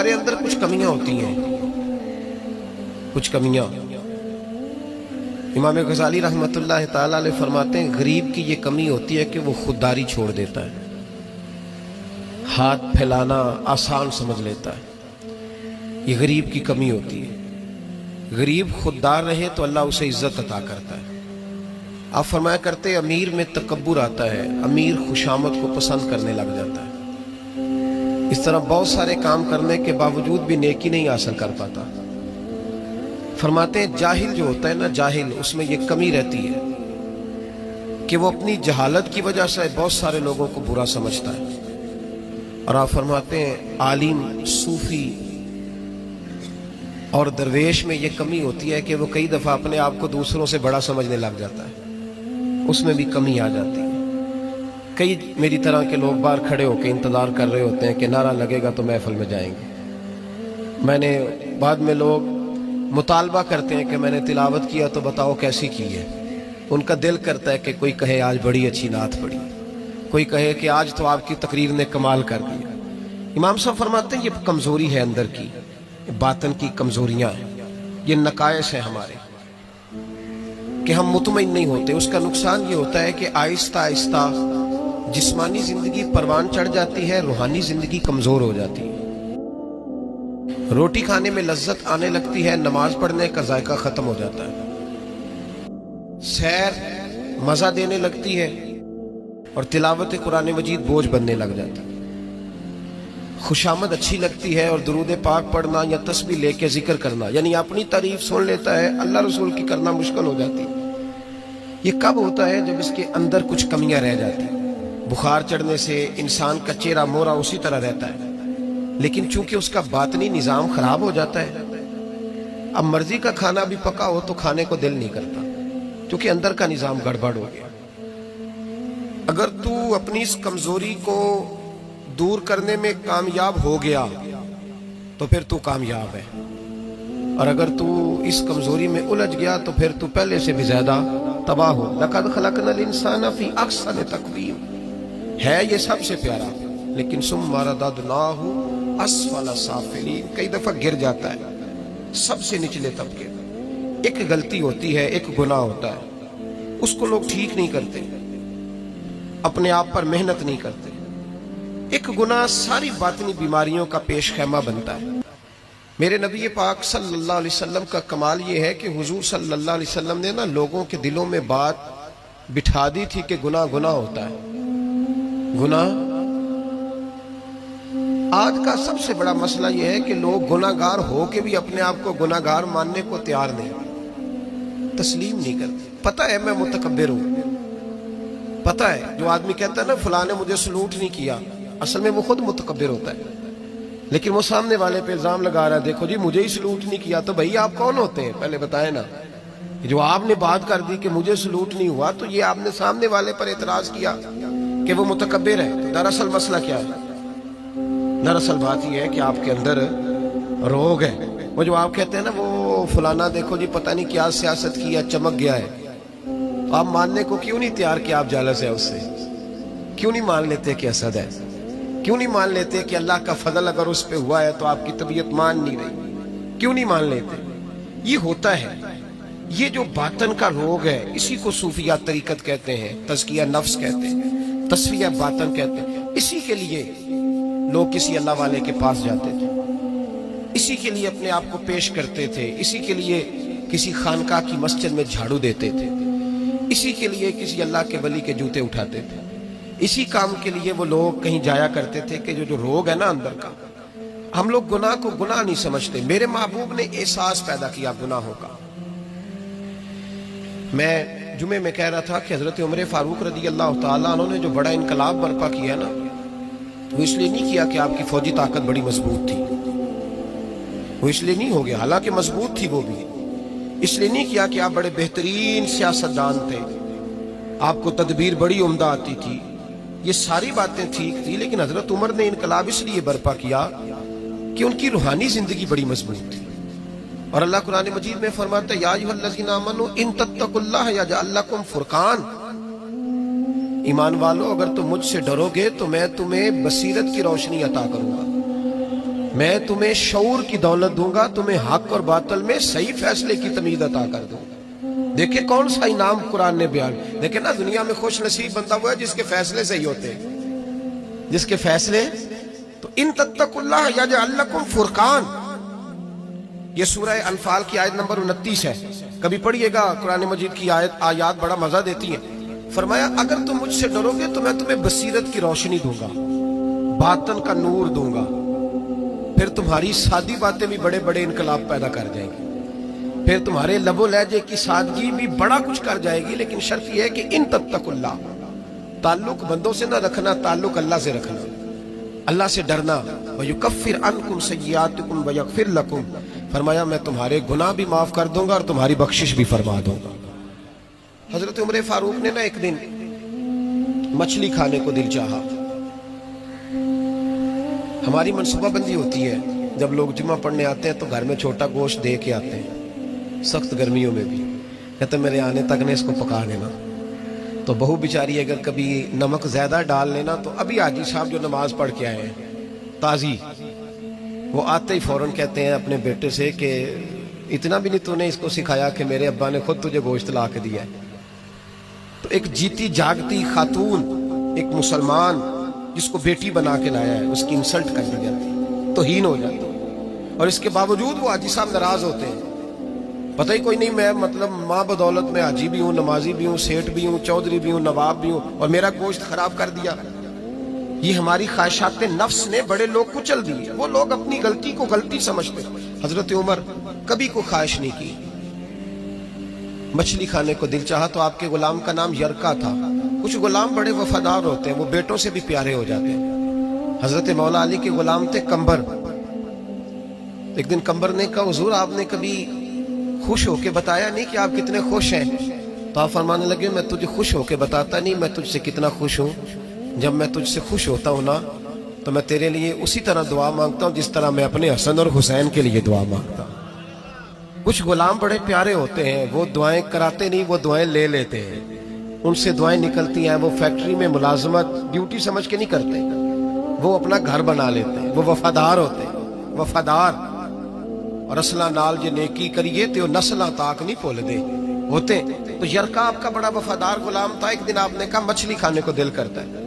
ہمارے اندر کچھ کمیاں ہوتی ہیں، کچھ کمیاں۔ امام غزالی رحمۃ اللہ تعالی علیہ فرماتے ہیں غریب کی یہ کمی ہوتی ہے کہ وہ خودداری چھوڑ دیتا ہے، ہاتھ پھیلانا آسان سمجھ لیتا ہے، یہ غریب کی کمی ہوتی ہے۔ غریب خوددار رہے تو اللہ اسے عزت عطا کرتا ہے۔ آپ فرمایا کرتے امیر میں تکبر آتا ہے، امیر خوشامد کو پسند کرنے لگ جاتا ہے، اس طرح بہت سارے کام کرنے کے باوجود بھی نیکی نہیں حاصل کر پاتا۔ فرماتے ہیں جاہل جو ہوتا ہے نا، جاہل، اس میں یہ کمی رہتی ہے کہ وہ اپنی جہالت کی وجہ سے بہت سارے لوگوں کو برا سمجھتا ہے۔ اور آپ فرماتے ہیں عالم، صوفی اور درویش میں یہ کمی ہوتی ہے کہ وہ کئی دفعہ اپنے آپ کو دوسروں سے بڑا سمجھنے لگ جاتا ہے، اس میں بھی کمی آ جاتی ہے۔ کئی میری طرح کے لوگ باہر کھڑے ہو کے انتظار کر رہے ہوتے ہیں کہ نعرہ لگے گا تو محفل میں جائیں گے۔ میں نے بعد میں لوگ مطالبہ کرتے ہیں کہ میں نے تلاوت کیا تو بتاؤ کیسی کی ہے۔ ان کا دل کرتا ہے کہ کوئی کہے آج بڑی اچھی نعت پڑھی، کوئی کہے کہ آج تو آپ کی تقریر نے کمال کر دیا۔ امام صاحب فرماتے ہیں یہ کمزوری ہے اندر کی، باطن کی کمزوریاں ہیں، یہ نقائص ہیں ہمارے کہ ہم مطمئن نہیں ہوتے۔ اس کا نقصان یہ ہوتا ہے کہ آہستہ آہستہ جسمانی زندگی پروان چڑھ جاتی ہے، روحانی زندگی کمزور ہو جاتی ہے۔ روٹی کھانے میں لذت آنے لگتی ہے، نماز پڑھنے کا ذائقہ ختم ہو جاتا ہے، سیر مزہ دینے لگتی ہے اور تلاوت قرآن مجید بوجھ بننے لگ جاتی ہے۔ خوشامد اچھی لگتی ہے اور درود پاک پڑھنا یا تسبیح لے کے ذکر کرنا، یعنی اپنی تعریف سن لیتا ہے، اللہ رسول کی کرنا مشکل ہو جاتی ہے۔ یہ کب ہوتا ہے؟ جب اس کے اندر کچھ کمیاں رہ جاتی ہیں۔ بخار چڑھنے سے انسان کا چہرہ مورا اسی طرح رہتا ہے، لیکن چونکہ اس کا باطنی نظام خراب ہو جاتا ہے، اب مرضی کا کھانا بھی پکا ہو تو کھانے کو دل نہیں کرتا، کیونکہ اندر کا نظام گڑبڑ ہو گیا۔ اگر تو اپنی اس کمزوری کو دور کرنے میں کامیاب ہو گیا تو پھر تو کامیاب ہے، اور اگر تو اس کمزوری میں الجھ گیا تو پھر تو پہلے سے بھی زیادہ تباہ ہو۔ لَقَدْ خَلَقْنَا الْإِنسَانَ فِي أَحْسَنِ تَقْوِيمٍ ہے یہ سب سے پیارا، لیکن ثُمَّ رَدَدْنَاهُ أَسْفَلَ سَافِلِينَ کئی دفعہ گر جاتا ہے سب سے نچلے طبقے۔ ایک غلطی ہوتی ہے، ایک گناہ ہوتا ہے، اس کو لوگ ٹھیک نہیں کرتے، اپنے آپ پر محنت نہیں کرتے۔ ایک گناہ ساری باطنی بیماریوں کا پیش خیمہ بنتا ہے۔ میرے نبی پاک صلی اللہ علیہ وسلم کا کمال یہ ہے کہ حضور صلی اللہ علیہ وسلم نے نا لوگوں کے دلوں میں بات بٹھا دی تھی کہ گناہ گناہ ہوتا ہے۔ گناہ آج کا سب سے بڑا مسئلہ یہ ہے کہ لوگ گناہ گار ہو کے بھی اپنے آپ کو گناہ گار ماننے کو تیار نہیں، تسلیم نہیں کرتے۔ پتہ ہے میں متکبر ہوں، پتہ ہے جو آدمی کہتا ہے نا فلاں نے مجھے سلوٹ نہیں کیا، اصل میں وہ خود متکبر ہوتا ہے، لیکن وہ سامنے والے پہ الزام لگا رہا ہے دیکھو جی مجھے ہی سلوٹ نہیں کیا۔ تو بھئی آپ کون ہوتے ہیں پہلے بتائیں نا؟ جو آپ نے بات کر دی کہ مجھے سلوٹ نہیں ہوا تو یہ آپ نے سامنے والے پر اعتراض کیا کہ وہ متکبر ہے۔ دراصل مسئلہ کیا ہے؟ دراصل بات یہ ہے کہ آپ کے اندر روگ ہے۔ وہ جو آپ کہتے ہیں نا وہ فلانا دیکھو جی پتہ نہیں کیا سیاست کیا چمک گیا ہے، تو آپ ماننے کو کیوں نہیں تیار کہ آپ جالس ہے اس سے؟ کیوں نہیں مان لیتے کہ حسد ہے؟ کیوں نہیں مان لیتے کہ اللہ کا فضل اگر اس پہ ہوا ہے تو آپ کی طبیعت مان نہیں رہی؟ کیوں نہیں مان لیتے؟ یہ ہوتا ہے، یہ جو باطن کا روگ ہے اسی کو صوفیہ طریقت کہتے ہیں، تزکیہ نفس کہتے ہیں، تصفیہ باطن کہتے ہیں۔ اسی کے لیے لوگ کسی اللہ والے کے پاس جاتے تھے، اسی کے لیے اپنے آپ کو پیش کرتے تھے، اسی کے لیے کسی خانقاہ کی مسجد میں جھاڑو دیتے تھے، اسی کے لیے کسی اللہ کے ولی کے جوتے اٹھاتے تھے، اسی کام کے لیے وہ لوگ کہیں جایا کرتے تھے کہ جو روگ ہے نا اندر کا، ہم لوگ گناہ کو گناہ نہیں سمجھتے۔ میرے محبوب نے احساس پیدا کیا گناہوں کا۔ میں جمعے میں کہہ رہا تھا کہ حضرت عمر فاروق رضی اللہ تعالیٰ عنہ نے جو بڑا انقلاب برپا کیا نا، وہ اس لیے نہیں کیا کہ آپ کی فوجی طاقت بڑی مضبوط تھی، وہ اس لیے نہیں ہو گیا، حالانکہ مضبوط تھی وہ بھی، اس لیے نہیں کیا کہ آپ بڑے بہترین سیاستدان تھے، آپ کو تدبیر بڑی عمدہ آتی تھی، یہ ساری باتیں ٹھیک تھی، لیکن حضرت عمر نے انقلاب اس لیے برپا کیا کہ ان کی روحانی زندگی بڑی مضبوط تھی۔ اور اللہ قرآن مجید میں فرماتا ہے یا ایھا الذین آمنوا ان تتقوا اللہ یجعل لکم فرقان، ایمان والو اگر تم مجھ سے ڈرو گے تو میں تمہیں بصیرت کی روشنی عطا کروں گا۔ میں تمہیں شعور کی دولت دوں گا, تمہیں حق اور باطل میں صحیح فیصلے کی تمیز عطا کر دوں گا. دیکھیں کون سا انعام قرآن نے بیان. دیکھیں نا, دنیا میں خوش نصیب بندہ ہوا ہے جس کے فیصلے صحیح ہوتے ہیں, جس کے فیصلے. تو ان تتقوا اللہ یجعل لکم فرقان, یہ سورہ انفال کی آیت نمبر 29 ہے. کبھی پڑھیے گا, قرآن مجید کی آیات بڑا مزہ دیتی ہیں. فرمایا اگر تم مجھ سے ڈرو گے تو میں تمہیں بصیرت کی روشنی دوں گا, باطن کا نور دوں گا, پھر تمہاری سادی باتیں بھی بڑے بڑے انقلاب پیدا کر جائیں گی, پھر تمہارے لب و لہجے کی سادگی بھی بڑا کچھ کر جائے گی. لیکن شرط یہ ہے کہ ان تتقوا اللہ, تعلق بندوں سے نہ رکھنا, تعلق اللہ سے رکھنا, اللہ سے ڈرنا. وَيُكَفِّرْ عَنْكُمْ سَيِّئَاتِكُمْ وَيَغْفِرْ لَكُمْ, فرمایا میں تمہارے گناہ بھی معاف کر دوں گا اور تمہاری بخشش بھی فرما دوں گا. حضرت عمر فاروق نے نا ایک دن مچھلی کھانے کو دل چاہا. ہماری منصوبہ بندی ہوتی ہے, جب لوگ جمعہ پڑھنے آتے ہیں تو گھر میں چھوٹا گوشت دے کے آتے ہیں, سخت گرمیوں میں بھی. کہتے ہیں میرے آنے تک نے اس کو پکا لینا. تو بہو بیچاری اگر کبھی نمک زیادہ ڈال لینا تو ابھی حاجی صاحب جو نماز پڑھ کے آئے ہیں تازی, وہ آتے ہی فوراً کہتے ہیں اپنے بیٹے سے کہ اتنا بھی نہیں تو نے اس کو سکھایا کہ میرے ابا نے خود تجھے گوشت لا کے دیا ہے. تو ایک جیتی جاگتی خاتون, ایک مسلمان جس کو بیٹی بنا کے لایا ہے, اس کی انسلٹ کر دی جاتی, توہین ہو جاتی, اور اس کے باوجود وہ حاجی صاحب ناراض ہوتے ہیں. پتہ ہی کوئی نہیں, میں مطلب ماں بدولت میں حاجی بھی ہوں, نمازی بھی ہوں, سیٹ بھی ہوں, چودھری بھی ہوں, نواب بھی ہوں, اور میرا گوشت خراب کر دیا. یہ ہماری خواہشات نفس نے بڑے لوگ کچل دی. وہ لوگ اپنی غلطی کو غلطی سمجھتے. حضرت عمر کبھی کوئی خواہش نہیں کی, مچھلی کھانے کو دل چاہا. تو آپ کے غلام کا نام یرکا تھا. کچھ غلام بڑے وفادار ہوتے ہیں, وہ بیٹوں سے بھی پیارے ہو جاتے ہیں. حضرت مولا علی کے غلام تھے کمبر. ایک دن کمبر نے کہا حضور آپ نے کبھی خوش ہو کے بتایا نہیں کہ آپ کتنے خوش ہیں. تو آپ فرمانے لگے میں تجھے خوش ہو کے بتاتا نہیں, میں تجھ سے کتنا خوش ہوں. جب میں تجھ سے خوش ہوتا ہوں نا تو میں تیرے لیے اسی طرح دعا مانگتا ہوں جس طرح میں اپنے حسن اور حسین کے لیے دعا مانگتا ہوں. کچھ غلام بڑے پیارے ہوتے ہیں, وہ دعائیں کراتے نہیں, وہ دعائیں لے لیتے ہیں. ان سے دعائیں نکلتی ہیں. وہ فیکٹری میں ملازمت ڈیوٹی سمجھ کے نہیں کرتے, وہ اپنا گھر بنا لیتے ہیں. وہ وفادار ہوتے ہیں, وفادار. اور اصلہ نال جے نیکی کریے تو نسلہ تاک نہیں بھول دے ہوتے. تو یرکا آپ کا بڑا وفادار غلام تھا. ایک دن آپ نے کہا مچھلی کھانے کو دل کرتا ہے,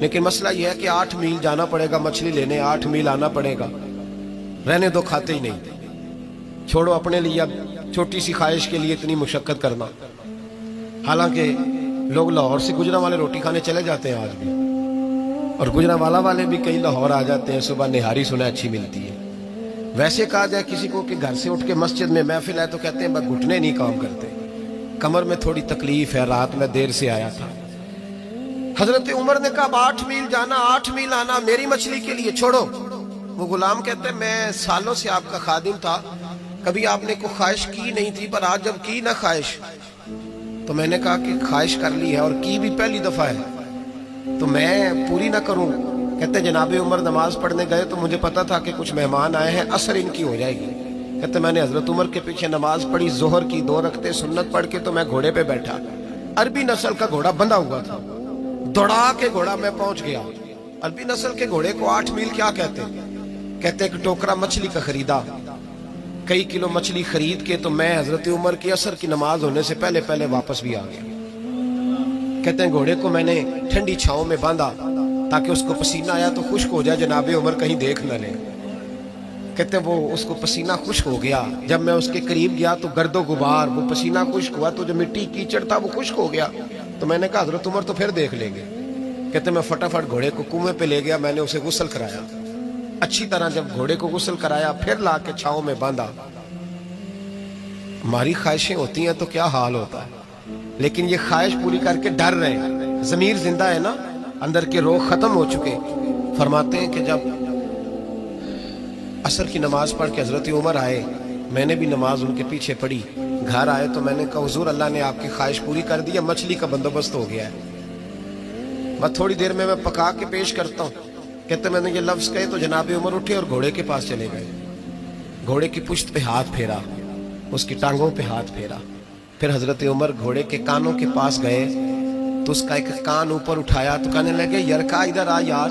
لیکن مسئلہ یہ ہے کہ 8 میل جانا پڑے گا مچھلی لینے, 8 میل آنا پڑے گا. رہنے دو, کھاتے ہی نہیں, چھوڑو اپنے لیے اب چھوٹی سی خواہش کے لیے اتنی مشقت کرنا. حالانکہ لوگ لاہور سے گجرانوالے روٹی کھانے چلے جاتے ہیں آج بھی, اور گجرانوالہ والے بھی کئی لاہور آ جاتے ہیں. صبح نہاری سنا اچھی ملتی ہے. ویسے کہا جائے کسی کو کہ گھر سے اٹھ کے مسجد میں محفل ہے تو کہتے ہیں بس گھٹنے نہیں کام کرتے, کمر میں تھوڑی تکلیف ہے, رات میں دیر سے آیا تھا. حضرت عمر نے کہا 8 میل جانا 8 میل آنا میری مچھلی کے لیے, چھوڑو. وہ غلام کہتے ہیں میں سالوں سے آپ کا خادم تھا, کبھی آپ نے کوئی خواہش کی نہیں تھی, پر آج جب کی نہ خواہش تو میں نے کہا کہ خواہش کر لی ہے اور کی بھی پہلی دفعہ ہے تو میں پوری نہ کروں. کہتے جناب عمر نماز پڑھنے گئے تو مجھے پتا تھا کہ کچھ مہمان آئے ہیں, عصر ان کی ہو جائے گی. کہتے میں نے حضرت عمر کے پیچھے نماز پڑھی, ظہر کی 2 رکعتیں سنت پڑھ کے تو میں گھوڑے پہ بیٹھا. عربی نسل کا گھوڑا بندھا ہوا تھا, دوڑا کے گھوڑا میں پہنچ گیا. عربی نسل کے گھوڑے کو 8 میل کیا کہتے ہیں؟ کہتے ایک ٹوکرا مچھلی کا خریدا, کئی کلو مچھلی خرید کے تو میں حضرت عمر کی عصر کی نماز ہونے سے پہلے پہلے واپس بھی آ گیا. کہتے ہیں گھوڑے کو میں نے ٹھنڈی چھاؤں میں باندھا تاکہ اس کو پسینہ آیا تو خشک ہو جائے, جناب عمر کہیں دیکھ نہ لے. کہتے ہیں وہ اس کو پسینہ خشک ہو گیا. جب میں اس کے قریب گیا تو گرد و غبار, وہ پسینہ خشک ہوا تو جو مٹی کیچڑ تھا وہ خشک ہو گیا. تو میں نے کہا حضرت عمر تو پھر دیکھ لیں گے. کہتے میں فٹافٹ گھوڑے کو کنویں پہ لے گیا, میں نے اسے غسل کرایا اچھی طرح. جب گھوڑے کو غسل کرایا پھر لا کے چھاؤں میں باندھا. ہماری خواہشیں ہوتی ہیں تو کیا حال ہوتا ہے, لیکن یہ خواہش پوری کر کے ڈر رہے ہیں. ضمیر زندہ ہے نا, اندر کے روح ختم ہو چکے. فرماتے ہیں کہ جب عصر کی نماز پڑھ کے حضرت عمر آئے, میں نے بھی نماز ان کے پیچھے پڑھی. گھر آئے تو میں نے کہا حضور اللہ نے آپ کی خواہش پوری کر دی, مچھلی کا بندوبست ہو گیا ہے, بس تھوڑی دیر میں پکا کے پیش کرتا ہوں. کہتے میں نے یہ لفظ کہے تو جناب عمر اٹھے اور گھوڑے کے پاس چلے گئے. گھوڑے کی پشت پہ ہاتھ پھیرا, اس کی ٹانگوں پہ ہاتھ پھیرا. پھر حضرت عمر گھوڑے کے کانوں کے پاس گئے تو اس کا ایک کان اوپر اٹھایا تو کہنے لگے یرکا ادھر آ یار,